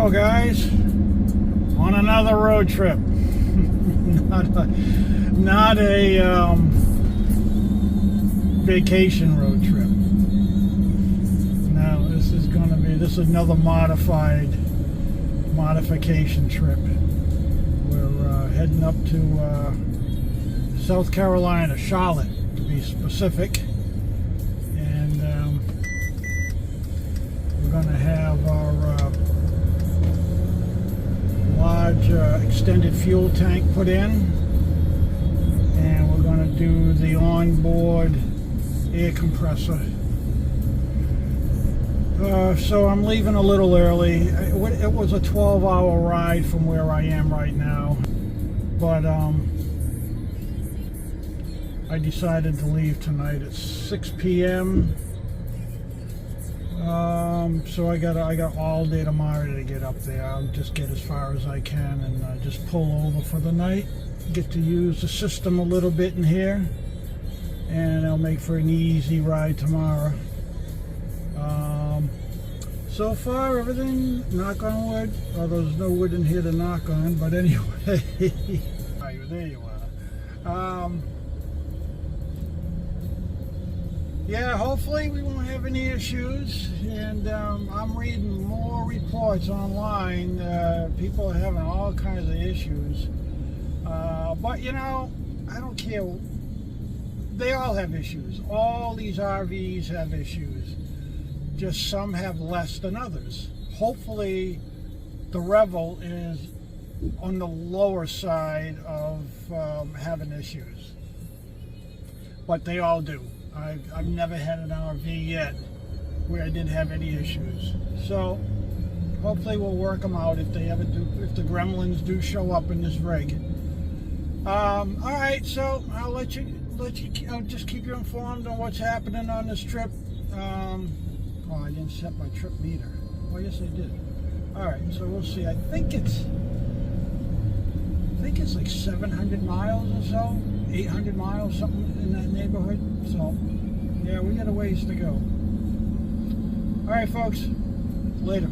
go, guys, on another road trip. not a vacation road trip. No, this is another modification trip. We're heading up to South Carolina, Charlotte to be specific, and we're going to have our large extended fuel tank put in, and we're going to do the onboard air compressor. So I'm leaving a little early. It was a 12-hour ride from where I am right now, but I decided to leave tonight at 6 p.m. So I got all day tomorrow to get up there. I'll just get as far as I can and just pull over for the night. Get to use the system a little bit in here, and I'll make for an easy ride tomorrow. So far, everything, knock on wood. Well, there's no wood in here to knock on, but anyway. There you are. Yeah, hopefully we won't have any issues, and I'm reading more reports online. People are having all kinds of issues, but you know, I don't care. They all have issues. All these RVs have issues, just some have less than others. Hopefully the Revel is on the lower side of having issues, but they all do. I've never had an RV yet where I didn't have any issues. So hopefully we'll work them out if they ever do, if the gremlins do show up in this rig. All right, so I'll let you I'll just keep you informed on what's happening on this trip. Oh, I didn't set my trip meter. Oh, yes, I did. All right, so we'll see. I think it's like 700 miles or so, 800 miles, something in that neighborhood. So, yeah, we got a ways to go. All right, folks. Later.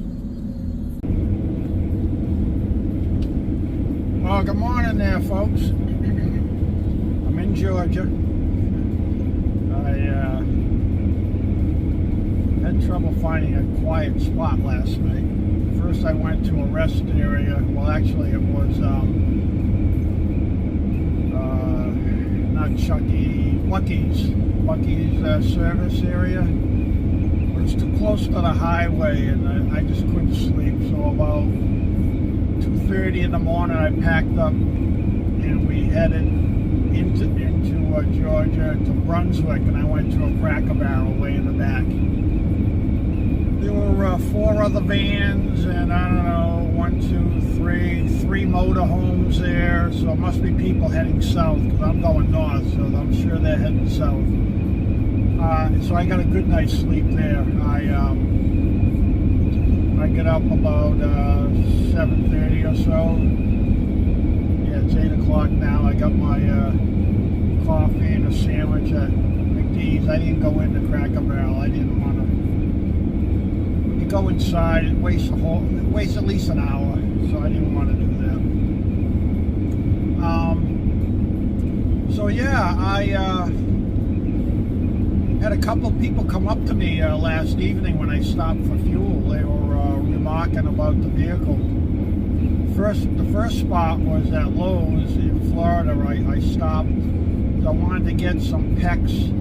Well, good morning there, folks. I'm in Georgia. I had trouble finding a quiet spot last night. First, I went to a rest area. Well, actually, it was not Bucky's service area. It was too close to the highway, and I just couldn't sleep. So about 2:30 in the morning, I packed up, and we headed into Georgia to Brunswick, and I went to a Cracker Barrel way in the back. There were 4 other vans, and I don't know, 3 motorhomes there, so it must be people heading south, because I'm going north, so I'm sure they're heading south. So I got a good night's sleep there. I get up about 7:30 or so. Yeah, it's 8 o'clock now. I got my coffee and a sandwich at McDee's. I didn't go into Cracker Barrel. I didn't want to. You go inside, it wastes at least an hour, so I didn't want to do that. So yeah, I had a couple of people come up to me last evening when I stopped for fuel. They were remarking about the vehicle. The first spot was at Lowe's in Florida. I stopped. I wanted to get some PEX.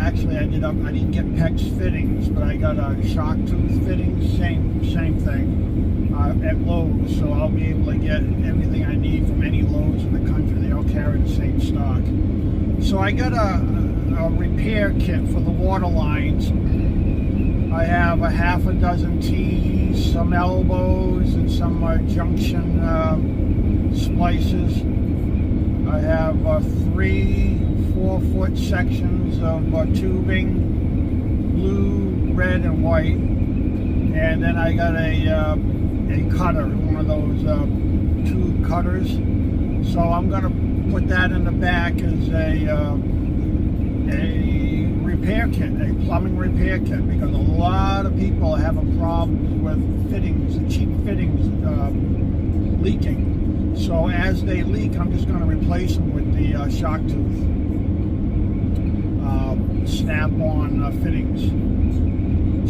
Actually, I didn't get PEX fittings, but I got a shock tooth fittings. Same thing at Lowe's. So I'll be able to get everything I need from any Lowe's in the country. They all carry the same stock. So I got a repair kit for the water lines. I have a half a dozen T's, some elbows, and some junction splices. I have 3 4-foot sections of tubing, blue, red, and white. And then I got a cutter, one of those tube cutters. So I'm going to put that in the back as a repair kit, a plumbing repair kit, because a lot of people are having problems with fittings, cheap fittings leaking. So as they leak, I'm just going to replace them with the shock tooth snap-on fittings.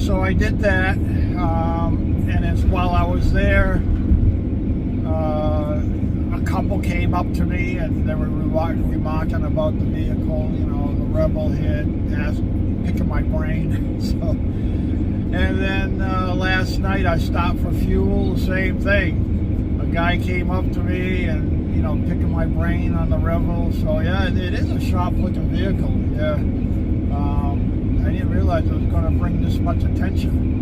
So I did that, and as while I was there, a couple came up to me and they were remarking about the vehicle, you know, the Revel here, picking my brain. So, and then last night I stopped for fuel, same thing. A guy came up to me and, you know, picking my brain on the Revel. So yeah, it is a sharp-looking vehicle. Yeah, I didn't realize it was going to bring this much attention.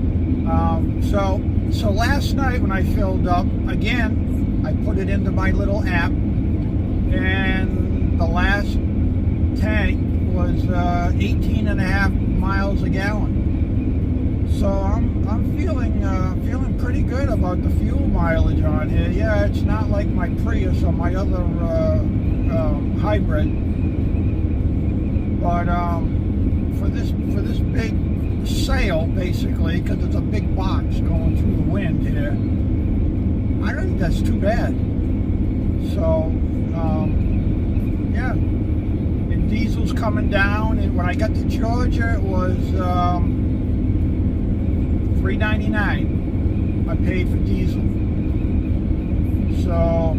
So last night when I filled up again, I put it into my little app, and the last tank was 18.5 miles a gallon. So I'm feeling pretty good about the fuel mileage on here. Yeah, it's not like my Prius or my other hybrid, but for this big sail, basically, because it's a big box going through the wind here, I don't think that's too bad. So, yeah. And diesel's coming down. And when I got to Georgia, it was $3.99. I paid for diesel. So,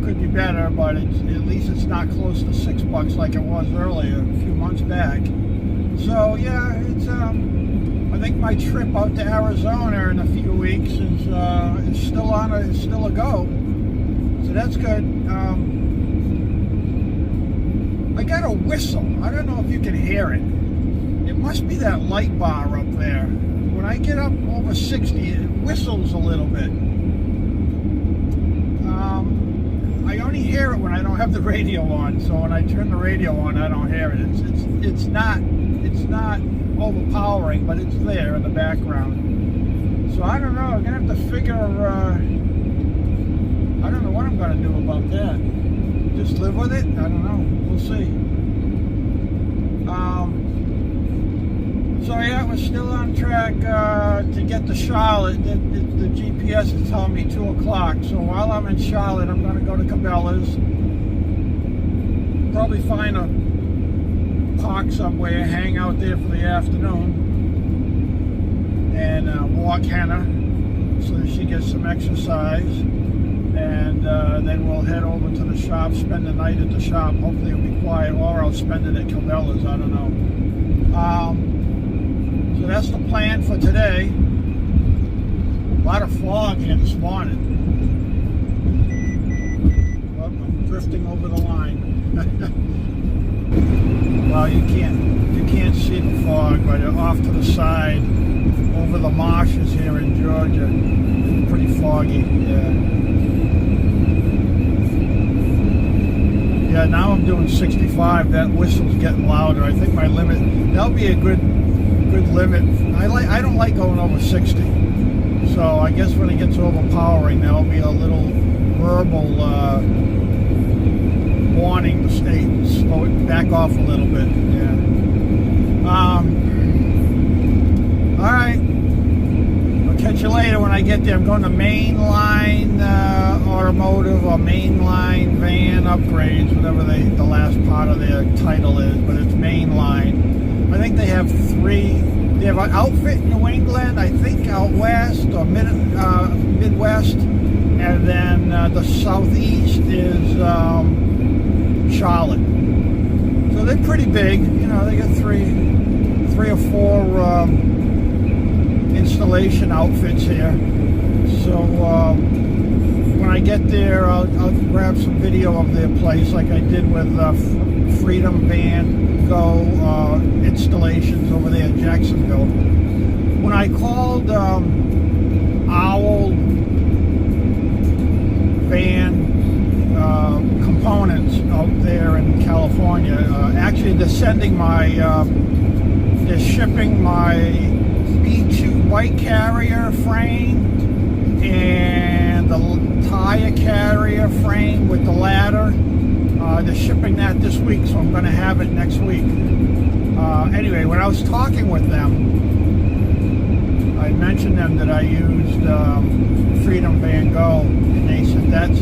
could be better, but at least it's not close to $6 like it was earlier, a few months back. So, yeah, it's I think my trip out to Arizona in a few weeks is still a go. So that's good. I got a whistle. I don't know if you can hear it. It must be that light bar up there. When I get up over 60, it whistles a little bit. I only hear it when I don't have the radio on. So when I turn the radio on, I don't hear it. It's not overpowering, but it's there in the background. So I don't know. I'm gonna have to figure. I don't know what I'm gonna do about that. Just live with it. I don't know. We'll see. So yeah, we're still on track to get to Charlotte. The GPS is telling me 2 o'clock. So while I'm in Charlotte, I'm gonna go to Cabela's. Probably find a park somewhere, hang out there for the afternoon, and walk Hannah so that she gets some exercise, and then we'll head over to the shop, spend the night at the shop. Hopefully it'll be quiet, or I'll spend it at Cabela's, I don't know. So that's the plan for today. A lot of fog here this morning. Oh, I'm drifting over the line. Well, you can't see the fog, but off to the side, over the marshes here in Georgia, it's pretty foggy. Yeah, now I'm doing 65. That whistle's getting louder. I think my limit, that'll be a good limit. I don't like going over 60. So I guess when it gets overpowering, there'll be a little verbal warning to stay, slow it back off a little bit. Yeah. All right. I'll catch you later when I get there. I'm going to Mainline Automotive or Mainline Van Upgrades, whatever the last part of their title is, but it's Mainline. I think they have three. They have an outfit in New England, I think out west or Midwest, and then the southeast is Charlotte. So they're pretty big. You know, they got three or four installation outfits here. So when I get there, I'll grab some video of their place, like I did with Freedom Van Go installations over there in Jacksonville. When I called Owl Van Components out there in California, actually they're sending they're shipping my B2 white carrier frame and the tire carrier frame with the ladder They're shipping that this week, so I'm going to have it next week. Anyway, when I was talking with them, I mentioned them that I used Freedom Van Go, and they said that's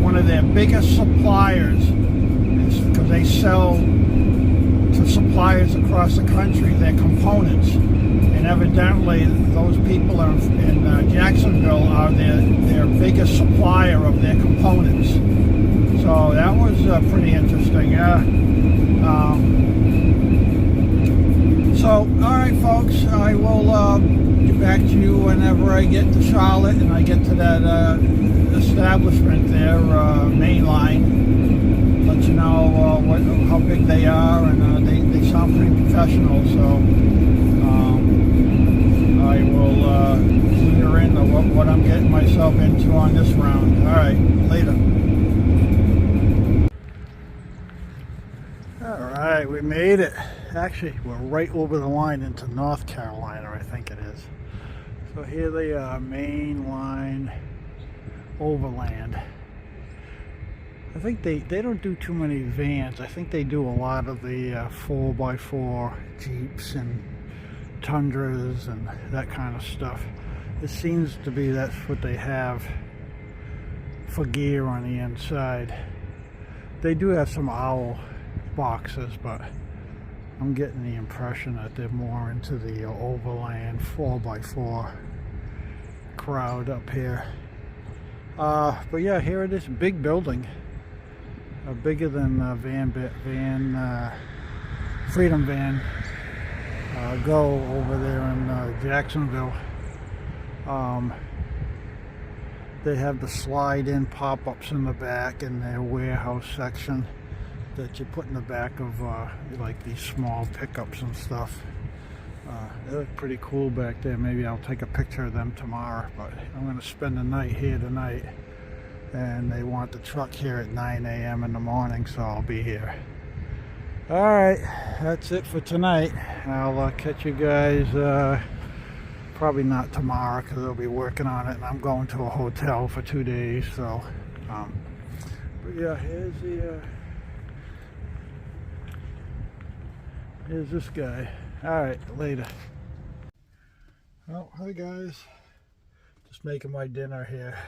one of their biggest suppliers, because they sell to suppliers across the country their components, and evidently those people in Jacksonville are their biggest supplier of their components. So that was pretty interesting, yeah. So, alright folks, I will get back to you whenever I get to Charlotte and I get to that establishment there, main line. Let you know how big they are, and they sound pretty professional, so I will clue you in what I'm getting myself into on this round. Alright, later. Alright, we made it. Actually, we're right over the line into North Carolina, I think it is. So here they are, main line, overland. I think they don't do too many vans. I think they do a lot of the 4x4 Jeeps and Tundras and that kind of stuff. It seems to be that's what they have for gear on the inside. They do have some owl boxes, but I'm getting the impression that they're more into the overland 4x4 crowd up here. But yeah, here it is, big building, bigger than Freedom Van Go over there in Jacksonville. They have the slide-in pop-ups in the back in their warehouse section that you put in the back of like these small pickups and stuff. They look pretty cool back there. Maybe I'll take a picture of them tomorrow, but I'm going to spend the night here tonight, and they want the truck here at 9 a.m. in the morning, so I'll be here. Alright, that's it for tonight. I'll catch you guys probably not tomorrow, because I'll be working on it, and I'm going to a hotel for 2 days, so but yeah, here's this guy. Alright, later. Well, hi guys. Just making my dinner here.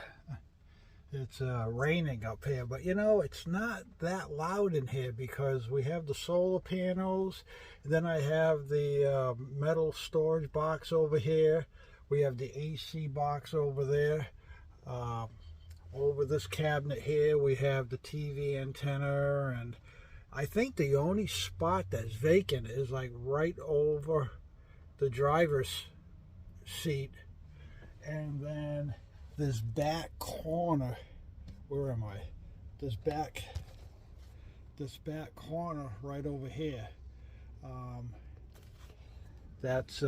It's raining up here, but you know, it's not that loud in here because we have the solar panels. Then I have the metal storage box over here. We have the AC box over there. Over this cabinet here, we have the TV antenna, and I think the only spot that's vacant is like right over the driver's seat. And then this back corner, where am I? This back corner right over here. That's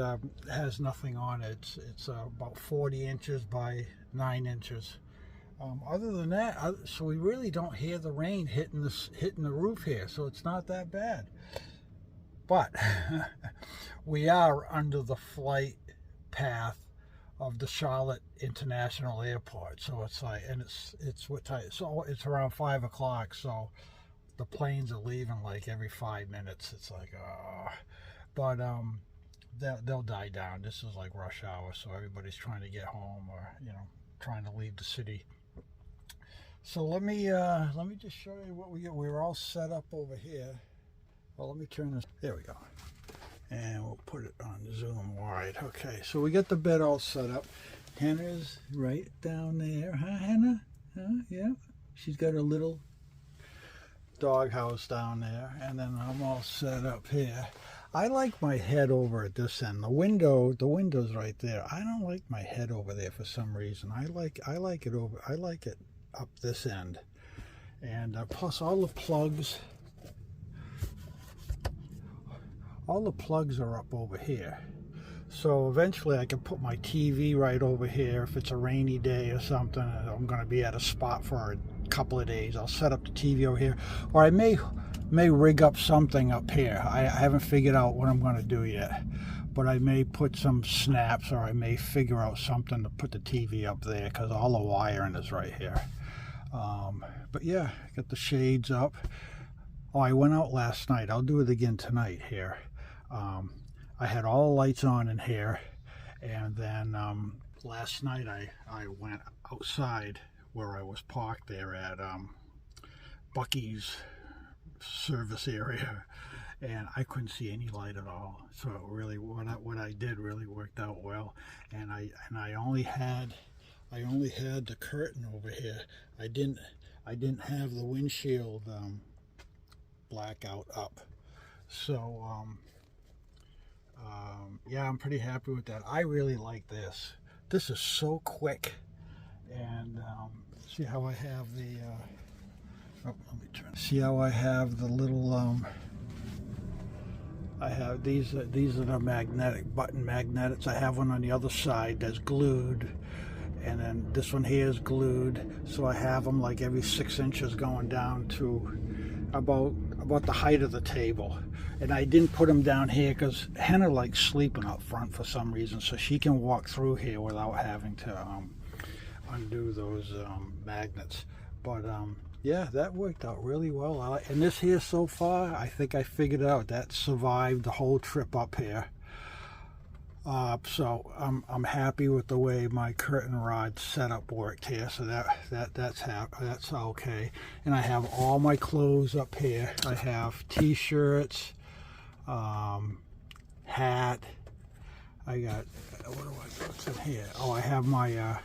has nothing on it. It's about 40 inches by 9 inches. Other than that, so we really don't hear the rain hitting the roof here, so it's not that bad. But we are under the flight path of the Charlotte International Airport, so it's like, and it's what time? So it's around 5 o'clock. So the planes are leaving like every 5 minutes. It's like, but they'll die down. This is like rush hour, so everybody's trying to get home, or trying to leave the city. So let me just show you what we get. We're all set up over here. Well, let me turn this. There we go. And we'll put it on zoom wide. Okay, so we got the bed all set up. Hannah's right down there. Huh, Hannah? Huh? Yeah. She's got a little dog house down there. And then I'm all set up here. I like my head over at this end. The window's right there. I don't like my head over there for some reason. I like it up this end. And plus all the plugs are up over here. So eventually I can put my TV right over here. If it's a rainy day or something, I'm going to be at a spot for a couple of days, I'll set up the TV over here. Or I may rig up something up here. I haven't figured out what I'm going to do yet. But I may put some snaps, or I may figure out something to put the TV up there, because all the wiring is right here. But yeah, got the shades up. Oh, I went out last night. I'll do it again tonight here. I had all the lights on in here, and then last night I went outside where I was parked there at Bucky's service area, and I couldn't see any light at all. So it really, what I did really worked out well. And I only had the curtain over here. I didn't have the windshield blackout up. So yeah, I'm pretty happy with that. I really like this. This is so quick. And see how I have the oh, let me turn. See how I have the little I have these are the magnetic button magnets. I have one on the other side that's glued, and then this one here is glued. So I have them like every 6 inches going down to about the height of the table. And I didn't put them down here because Henna likes sleeping up front for some reason, so she can walk through here without having to undo those magnets. But yeah, that worked out really well. And this here so far, I think I figured out that survived the whole trip up here. So I'm happy with the way my curtain rod setup worked here. So that's okay. And I have all my clothes up here. I have t-shirts, hat. I got what's in here? Oh, I have my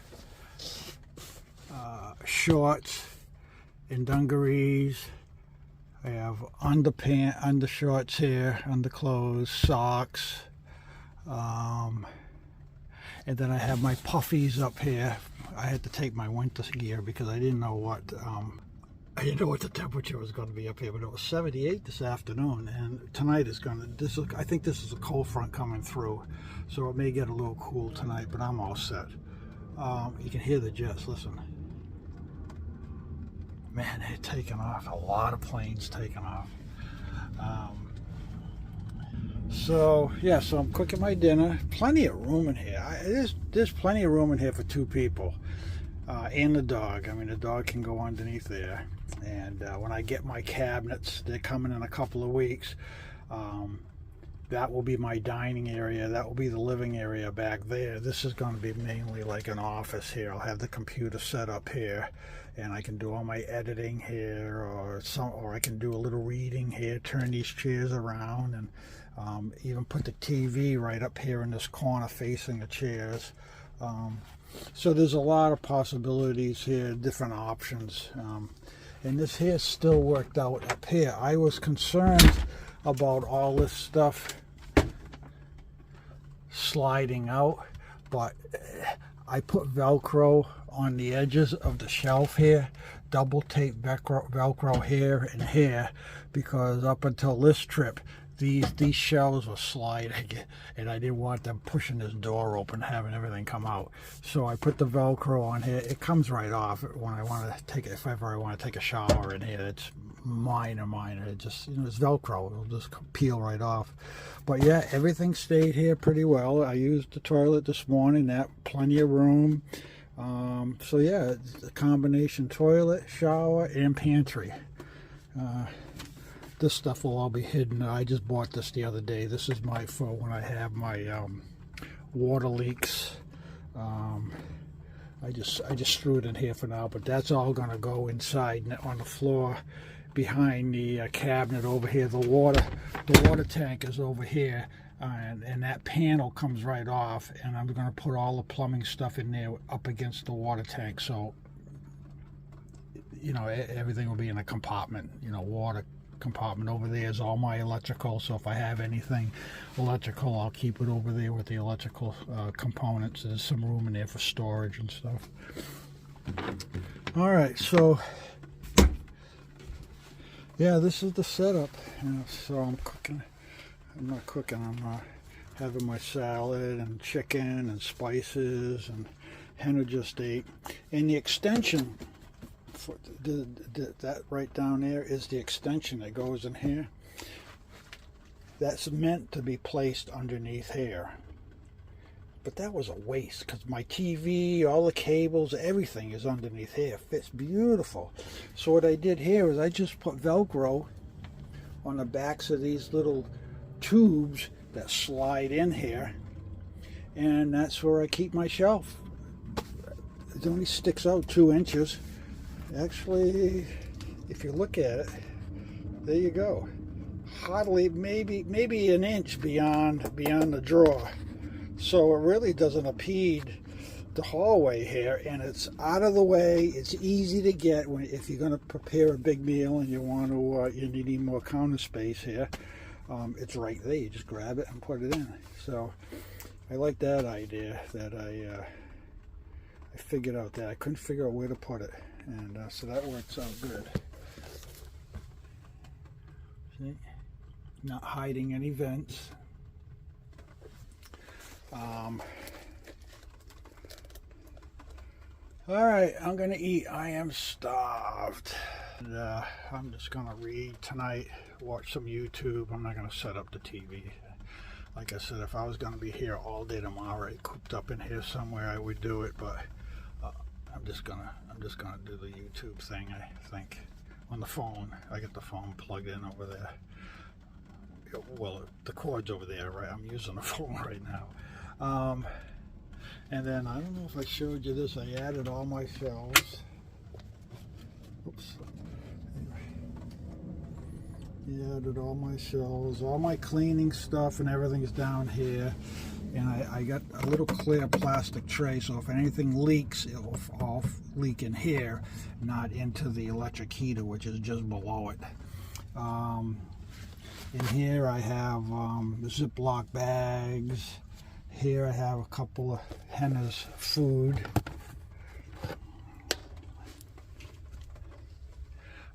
shorts and dungarees. I have undershorts here, underclothes, socks. And then I have my puffies up here. I had to take my winter gear because I didn't know what the temperature was going to be up here, but it was 78 this afternoon, and tonight is going to, I think this is a cold front coming through, so it may get a little cool tonight, but I'm all set. You can hear the jets, listen. Man, they're taking off. A lot of planes taking off. So yeah, so I'm cooking my dinner. Plenty of room in here. There's plenty of room in here for 2 people, and the dog. I mean, the dog can go underneath there. And when I get my cabinets, they're coming in a couple of weeks. That will be my dining area. That will be the living area back there. This is going to be mainly like an office here. I'll have the computer set up here, and I can do all my editing here, or I can do a little reading here. Turn these chairs around, and even put the TV right up here in this corner facing the chairs. So there's a lot of possibilities here, different options. And this here still worked out up here. I was concerned about all this stuff sliding out, but I put Velcro on the edges of the shelf here, double tape Velcro here and here, because up until this trip these shelves were sliding, and I didn't want them pushing this door open, having everything come out. So I put the Velcro on here. It comes right off when I want to take it. If ever I want to take a shower in here, it's minor. It just, it's Velcro. It'll just peel right off. But yeah, everything stayed here pretty well. I used the toilet this morning. That plenty of room. So yeah, it's a combination toilet, shower, and pantry. This stuff will all be hidden. I just bought this the other day. This is for when I have my water leaks. I just threw it in here for now, but that's all going to go inside on the floor behind the cabinet over here. The water tank is over here, and that panel comes right off, and I'm going to put all the plumbing stuff in there up against the water tank, so everything will be in a compartment. Water compartment over there is all my electrical, so if I have anything electrical, I'll keep it over there with the electrical components. There's some room in there for storage and stuff. All right, so yeah, this is the setup. So I'm not cooking, I'm having my salad and chicken and spices, and Henna just ate. And the extension, that right down there is the extension that goes in here. That's meant to be placed underneath here. But that was a waste because my TV, all the cables, everything is underneath here. Fits beautiful. So what I did here is I just put Velcro on the backs of these little tubes that slide in here. And that's where I keep my shelf. It only sticks out 2 inches. Actually, if you look at it, there you go. Hardly, maybe an inch beyond the drawer. So it really doesn't impede the hallway here, and it's out of the way. It's easy to get if you're going to prepare a big meal and you want to you need more counter space here. It's right there. You just grab it and put it in. So I like that idea that I figured out that I couldn't figure out where to put it, and so that works out good. See, not hiding any vents. All right, I'm gonna eat. I am starved. And, I'm just gonna read tonight, watch some YouTube. I'm not gonna set up the TV. Like I said, if I was gonna be here all day tomorrow, cooped up in here somewhere, I would do it. But I'm just gonna do the YouTube thing. I think on the phone. I got the phone plugged in over there. Well, the cord's over there, right? I'm using the phone right now. And then I don't know if I showed you this. I added all my shelves. Oops. Yeah, added all my shelves, all my cleaning stuff, and everything's down here. And I got a little clear plastic tray, so if anything leaks, it will all leak in here, not into the electric heater, which is just below it. In here I have Ziploc bags. Here I have a couple of Henna's food.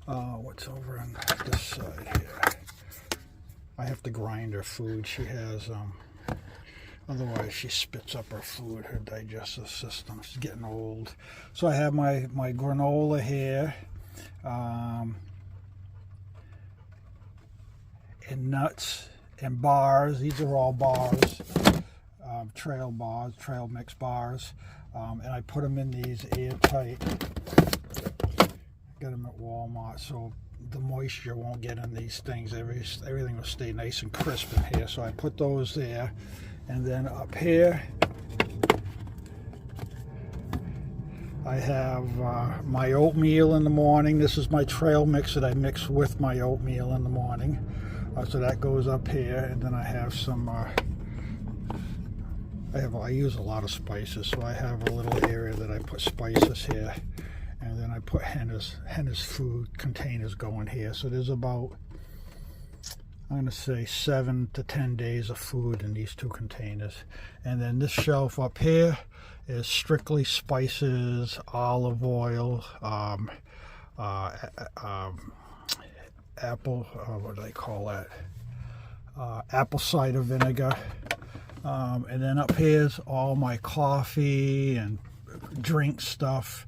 What's over on this side here? I have to grind her food. She has, otherwise she spits up her food, her digestive system. She's getting old. So I have my granola here. And nuts and bars. These are all bars. Trail bars, trail mix bars, and I put them in these airtight. Got them at Walmart, so the moisture won't get in these things. Everything will stay nice and crisp in here. So I put those there, and then up here I have my oatmeal in the morning. This is my trail mix that I mix with my oatmeal in the morning. So that goes up here, and then I have some. I use a lot of spices, so I have a little area that I put spices here, and then I put Henna's food containers going here. So there's about, I'm going to say 7 to 10 days of food in these 2 containers. And then this shelf up here is strictly spices, olive oil, apple, what do they call that? Apple cider vinegar. And then up here's all my coffee and drink stuff.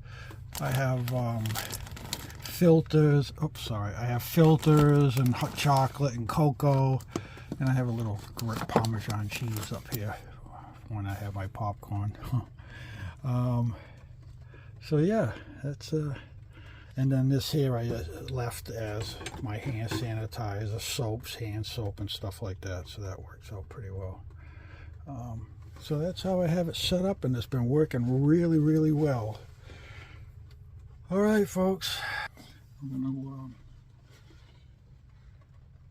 I have filters. Oops, sorry. I have filters and hot chocolate and cocoa. And I have a little Parmesan cheese up here when I have my popcorn. So yeah, that's and then this here I left as my hand sanitizer, soaps, hand soap and stuff like that. So that works out pretty well. So that's how I have it set up, and it's been working really, really well. All right, folks. I'm going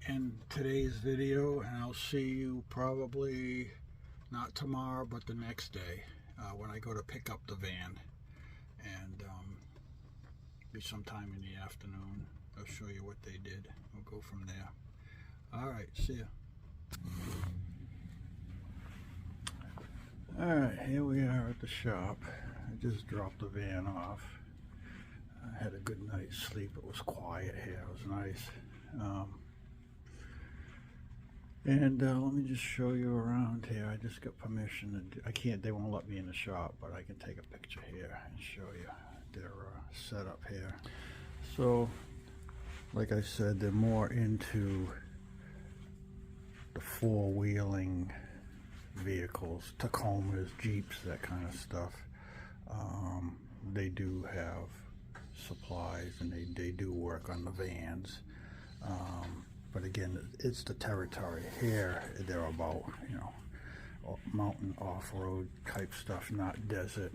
to end today's video, and I'll see you probably not tomorrow, but the next day when I go to pick up the van. And be sometime in the afternoon. I'll show you what they did. We'll go from there. All right, see ya. Alright, here we are at the shop. I just dropped the van off. I had a good night's sleep. It was quiet here. It was nice. Let me just show you around here. I just got permission to they won't let me in the shop, but I can take a picture here and show you their setup here. So, like I said, they're more into the four-wheeling vehicle. vehicles, Tacomas, Jeeps, that kind of stuff. They do have supplies, and they do work on the vans. But again, it's the territory. Here, they're about, you know, mountain off-road type stuff, not desert,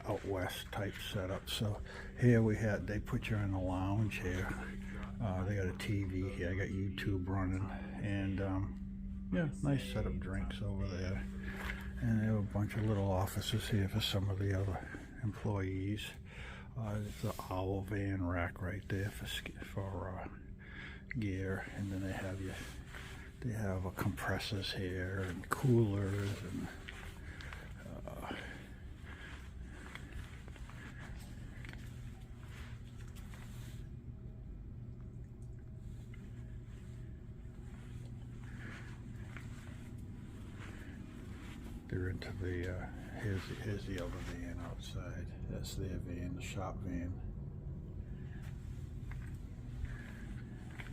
out west type setup. So here they put you in a lounge here. They got a TV here. I got YouTube running, and yeah, nice set of drinks over there. And they have a bunch of little offices here for some of the other employees. There's the owl van rack right there for gear, and then they have compressors here and coolers and they're into the here's the other van outside. That's their van, the shop van.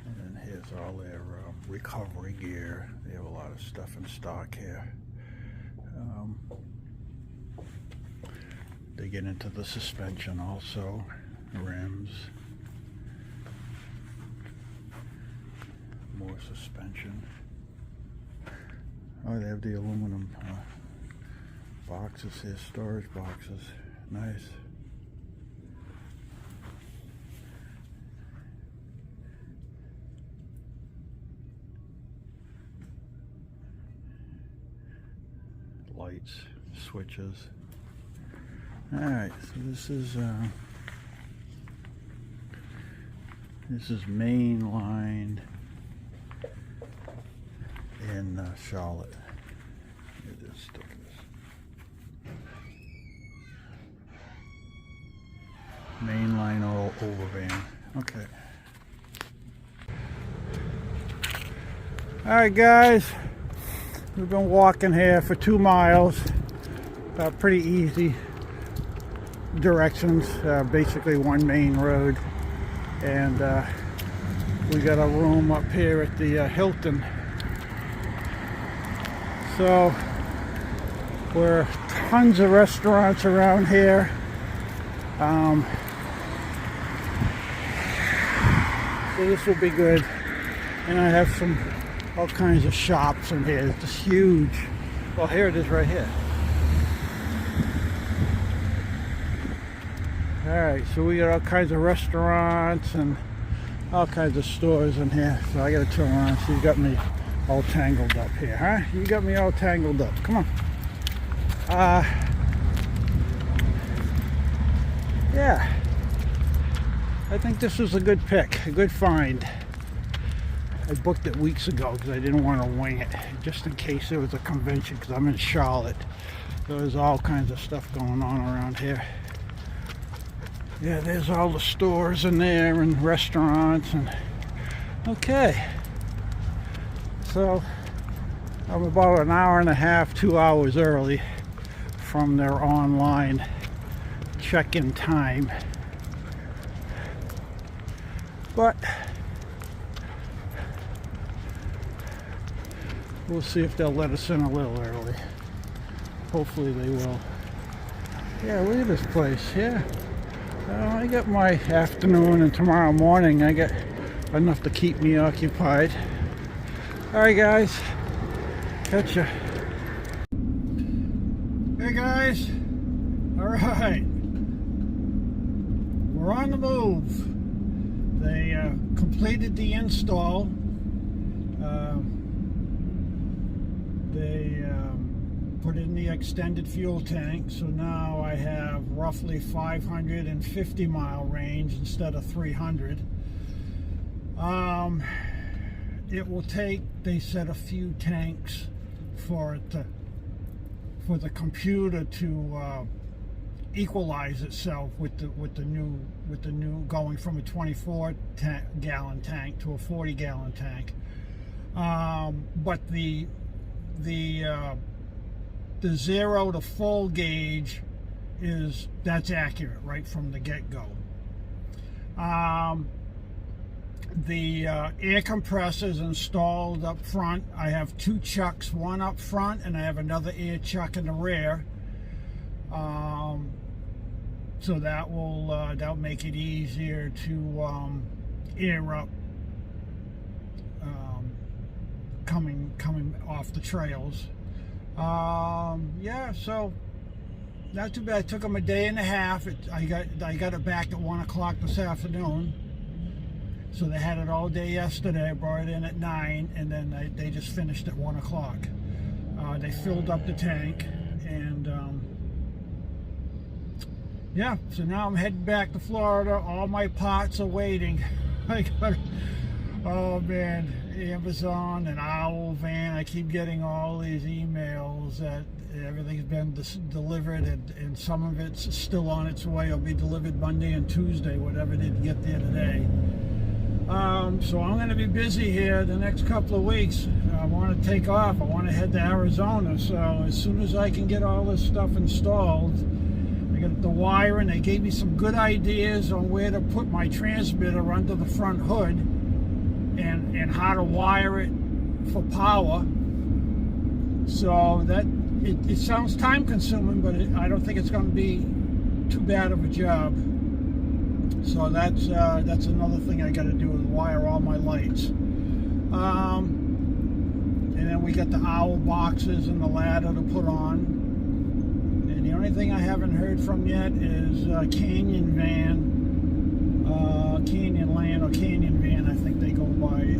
And then here's all their recovery gear. They have a lot of stuff in stock here. They get into the suspension also, rims, more suspension. Oh, they have the aluminum boxes here, storage boxes. Nice. Lights, switches. Alright, so this is mainline in Charlotte. It is stickers. Mainline over van. Okay. Alright guys, we've been walking here for 2 miles. Pretty easy directions, basically one main road. And we got a room up here at the Hilton. So there are tons of restaurants around here. So this will be good. And I have all kinds of shops in here. It's just huge. Well, here it is right here. Alright, so we got all kinds of restaurants and all kinds of stores in here. So I gotta turn around. So you got me all tangled up here, huh? You got me all tangled up. Come on. Yeah. I think this was a good pick, a good find. I booked it weeks ago because I didn't want to wing it, just in case there was a convention, because I'm in Charlotte. So there's all kinds of stuff going on around here. Yeah, there's all the stores in there and restaurants and okay. So I'm about an hour and a half, 2 hours early from their online check-in time. But we'll see if they'll let us in a little early. Hopefully they will. Yeah, look at this place. Yeah. I got my afternoon, and tomorrow morning I got enough to keep me occupied. Alright guys, catch ya. Hey guys, alright, we're on the move. They completed the install. They put in the extended fuel tank, so now I have roughly 550 mile range instead of 300. It will take, they said, a few tanks for the computer to equalize itself with the new going from a 24 gallon tank to a 40 gallon tank. But the 0 to full gauge that's accurate right from the get-go. The air compressors installed up front. I have 2 chucks, one up front, and I have another air chuck in the rear. So that'll make it easier to air up coming off the trails. Yeah, so not too bad. It took them a day and a half. I got it back at 1 o'clock this afternoon. So they had it all day yesterday. I brought it in at 9, and then they just finished at 1 o'clock. They filled up the tank, and yeah, so now I'm heading back to Florida. All my pots are waiting. I got, oh man, Amazon and Owl Van. I keep getting all these emails that everything's been delivered, and some of it's still on its way. It'll be delivered Monday and Tuesday, whatever didn't get there today. So I'm going to be busy here the next couple of weeks. I want to take off. I want to head to Arizona. So as soon as I can get all this stuff installed, I got the wiring. They gave me some good ideas on where to put my transmitter under the front hood and how to wire it for power. So that it sounds time consuming, but I don't think it's going to be too bad of a job. So that's another thing I got to do, is wire all my lights. And then we got the owl boxes and the ladder to put on. And the only thing I haven't heard from yet is Canyon Van, Canyon Land or Canyon Van, I think they go by.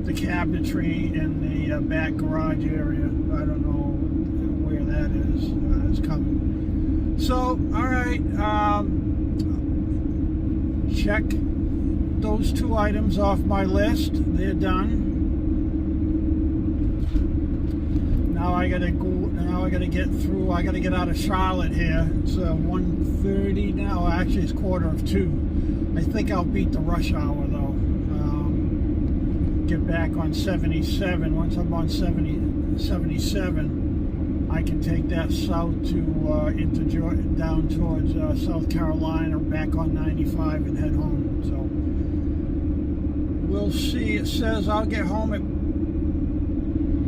The cabinetry in the back garage area. I don't know where that is. It's coming. So, all right. Check those 2 items off my list. They're done. Now I gotta go. Now I gotta get through. I gotta get out of Charlotte here. It's 1:30 now. Actually, it's 1:45. I think I'll beat the rush hour though. Get back on 77. Once I'm on 77, I can take that south to into down towards South Carolina, back on 95 and head home. So we'll see. It says I'll get home at,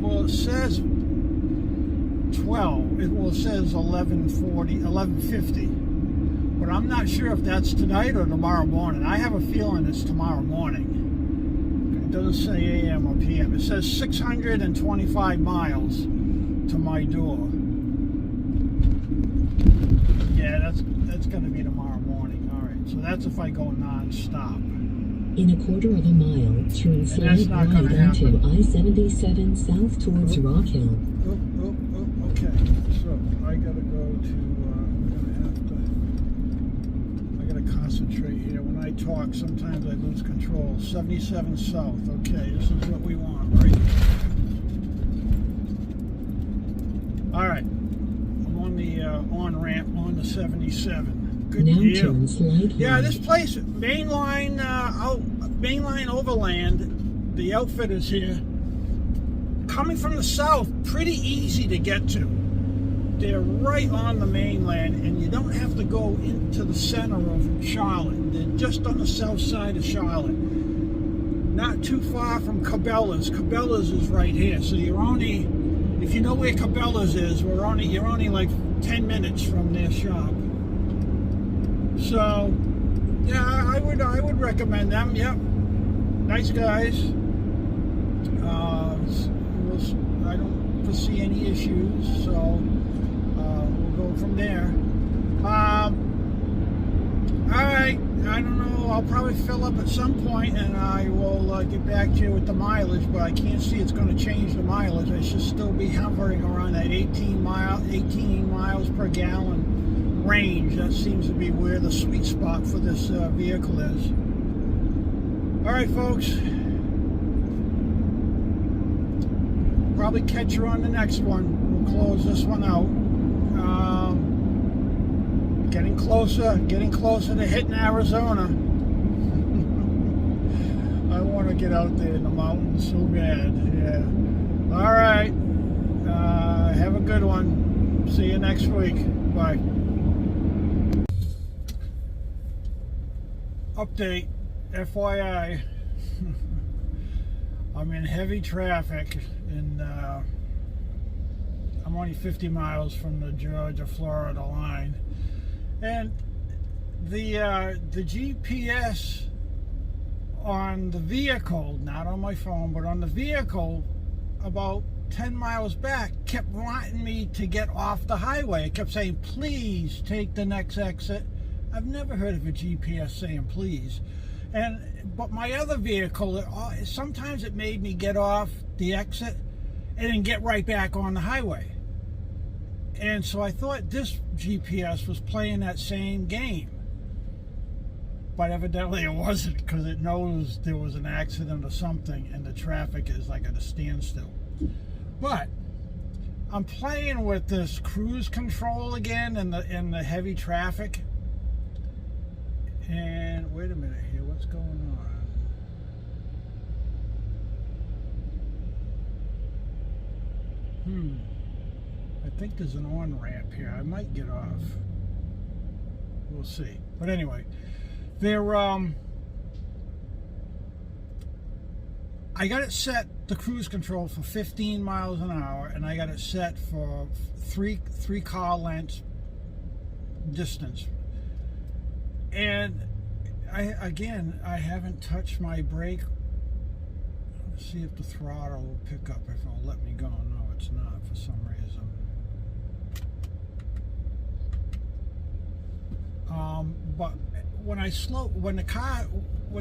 well, it says 12. It says 11:50. But I'm not sure if that's tonight or tomorrow morning. I have a feeling it's tomorrow morning. It doesn't say AM or PM. It says 625 miles to my door. Yeah, that's going to be tomorrow morning. All right, so that's if I go non-stop. In a 1/4 mile, turn slight right onto I-77 south towards Rock Hill. Okay, so I got to go to, I got to concentrate here. When I talk, sometimes I lose control. 77 south, okay, this is what we want, right? All right, I'm on the on-ramp on the 77. Good now deal. turn slight Yeah, right. this place, mainline overland, the outfitters here, coming from the south, pretty easy to get to. They're right on the mainland, and you don't have to go into the center of Charlotte. They're just on the south side of Charlotte. Not too far from Cabela's. Cabela's is right here, so you're only, if you know where Cabela's is, you're only like 10 minutes from their shop. So, yeah, I would recommend them. Yep, nice guys. I don't foresee any issues, so we'll go from there. All right, I don't know. I'll probably fill up at some point, and I will get back to you with the mileage. But I can't see it's going to change the mileage. I should still be hovering around that 18 miles per gallon range. That seems to be where the sweet spot for this vehicle is. All right, folks. Probably catch you on the next one. We'll close this one out. Getting closer to hitting Arizona. I want to get out there in the mountains so bad. Yeah. All right. Have a good one. See you next week. Bye. Update. FYI, I'm in heavy traffic and I'm only 50 miles from the Georgia-Florida line, and the GPS on the vehicle, not on my phone, but on the vehicle about 10 miles back, kept wanting me to get off the highway. It kept saying, please take the next exit. I've never heard of a GPS saying please. But my other vehicle, sometimes it made me get off the exit and then get right back on the highway. And so I thought this GPS was playing that same game. But evidently it wasn't, because it knows there was an accident or something and the traffic is like at a standstill. But I'm playing with this cruise control again in the heavy traffic. And wait a minute here, what's going on? I think there's an on-ramp here. I might get off. We'll see. But anyway, I got it set, the cruise control, for 15 miles an hour, and I got it set for three car lengths distance. And I haven't touched my brake. Let's see if the throttle will pick up, if it'll let me go. No, it's not for some reason. But when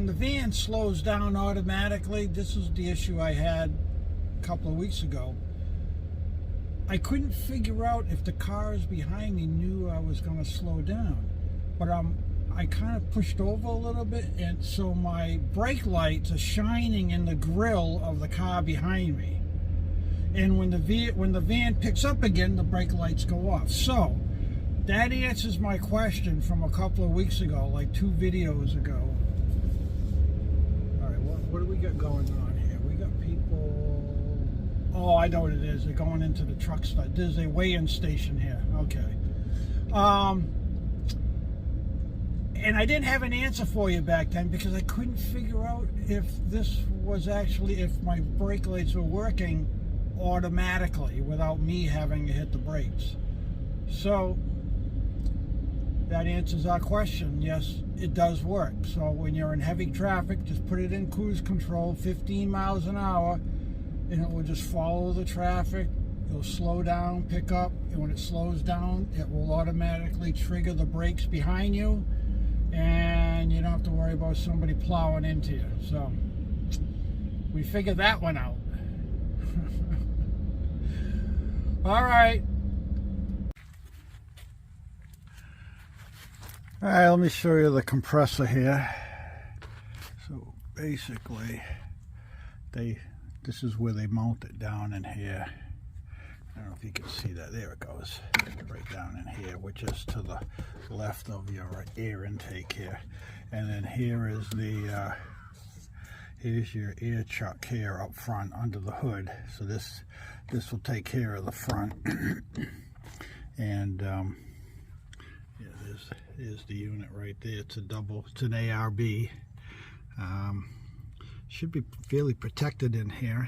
the van slows down automatically, this is the issue I had a couple of weeks ago. I couldn't figure out if the cars behind me knew I was going to slow down. But I kind of pushed over a little bit, and so my brake lights are shining in the grill of the car behind me. And when the van picks up again, the brake lights go off. So that answers my question from a couple of weeks ago, like 2 videos ago. All right, what do we got going on here? We got people. Oh, I know what it is. They're going into the truck stop. There's a weigh-in station here. Okay. And I didn't have an answer for you back then because I couldn't figure out if this was actually, if my brake lights were working automatically without me having to hit the brakes. So that answers our question. Yes, it does work. So when you're in heavy traffic, just put it in cruise control, 15 miles an hour, and it will just follow the traffic. It'll slow down, pick up, and when it slows down, it will automatically trigger the brakes behind you, and you don't have to worry about somebody plowing into you. So we figured that one out. All right. All right, let me show you the compressor here. So basically, this is where they mount it down in here. I don't know if you can see that. There it goes, right down in here, which is to the left of your air intake here. And then here is here's your air chuck here up front under the hood. So this will take care of the front. And yeah, there's the unit right there. It's an ARB. Should be fairly protected in here.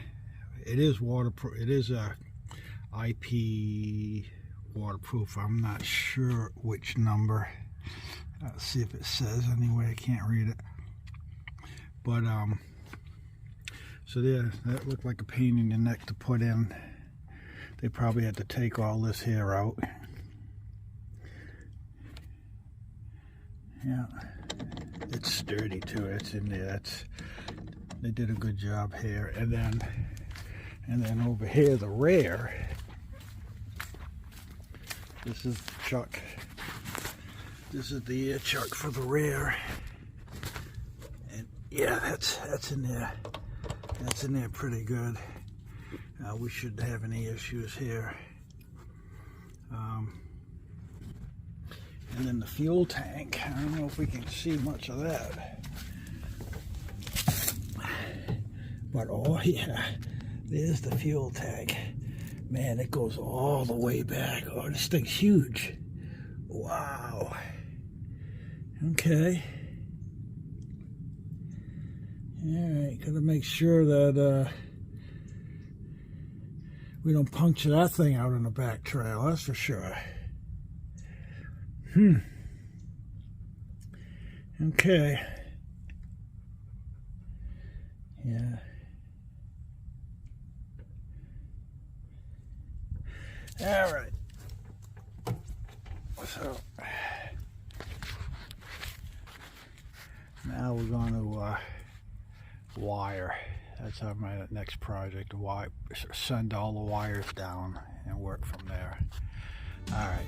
It is waterproof. It is a IP waterproof. I'm not sure which number. Let's see if it says anyway. I can't read it. But so there, that looked like a pain in the neck to put in. They probably had to take all this here out. Yeah, it's sturdy too. It's in there. They did a good job here. And then over here, the rear. This is the chuck. This is the air chuck for the rear. And yeah, that's in there. That's in there pretty good. We shouldn't have any issues here. And then the fuel tank. I don't know if we can see much of that. But oh yeah, there's the fuel tank. Man, it goes all the way back. Oh, this thing's huge. Wow. Okay. Alright, gotta make sure that we don't puncture that thing out in the back trail, that's for sure. Okay. Yeah. Alright. So now we're going to wire. That's my next project. Send all the wires down and work from there. All right.